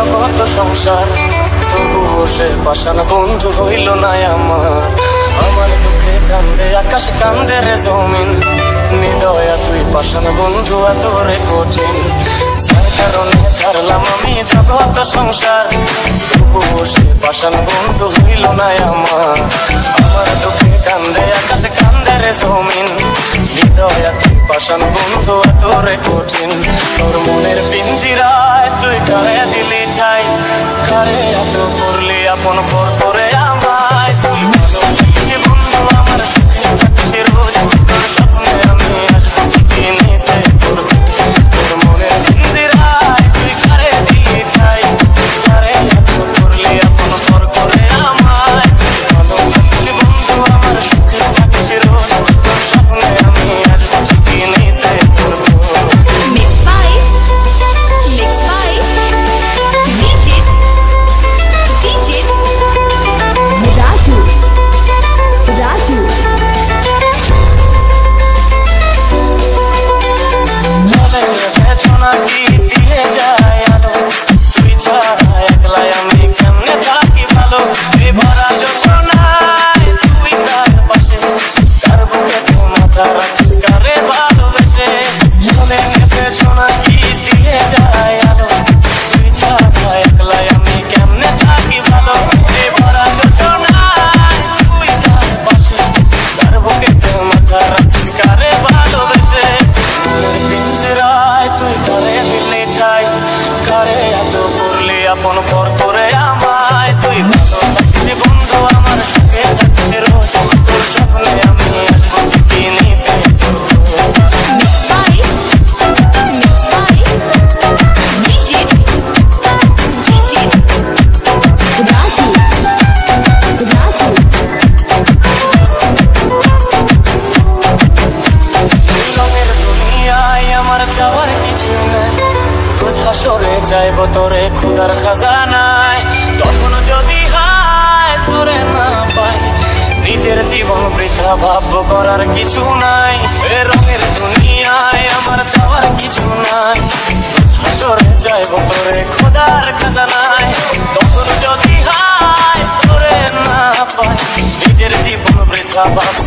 জগৎ সংসার, তবুও সে পাষাণ বন্ধু হইল না আমার। আমার দুঃখে কান্দে আকাশ, কান্দে রে জমিন, নিদয়া তুই পাষাণ বন্ধু এত রে কঠিন। যার কারণে ছাড়লাম আমি জগৎ সংসার, তবুও সে পাষাণ বন্ধু হইল না আমার। আমার দুঃখে কান্দে আকাশ, কান্দে রে জমিন, নিদয়া তুই পাষাণ বন্ধু এত রে কঠিন। তোর মনের পিঞ্জিরায় তুই কারে দিলি ঠাই, কারে এত করলি আপন পর করে আমায়। তুই ভালোবেসে বন্ধু আমার সুখে থাকছে রোজ, তোর স্বপ্নে আমি আসবো ঠিকই নিতে তোর খোঁজ। তোর মনের পিঞ্জিরায় তুই কারে দিলি ঠাই, কারে এত করলি আপন পর করে আমায়। ভালোবেসে বন্ধু আমার সুখে থাকছে রোজ, তোর স্বপ্নে আমি আসবো ঠিকই নিতে তোর খোঁজ। আপন পর করে আমায়। তুই ভালোবাসি বন্ধু আমার সুখে থাকছে রোজ, তোর স্বপ্নে আমি আসবো ঠিকই নিতে তোর খোঁজ। রঙের দুনিয়ায় আমার যাওয়ার কিছু নাই, রোজ হাসরে চাইবো তোরে খুদার খাজানায়। তখন যদি হায় তোরে না পাই, নিজের জীবন বৃথা ভাববো করার কিছু নাই। এ রঙের দুনিয়ায় আমার যাওয়ার কিছু নাই, হাসরে চাইবো তোরে খুদার খাজানায়। তখন যদি হায় তোরে না পাই, নিজের জীবন বৃথা ভাববো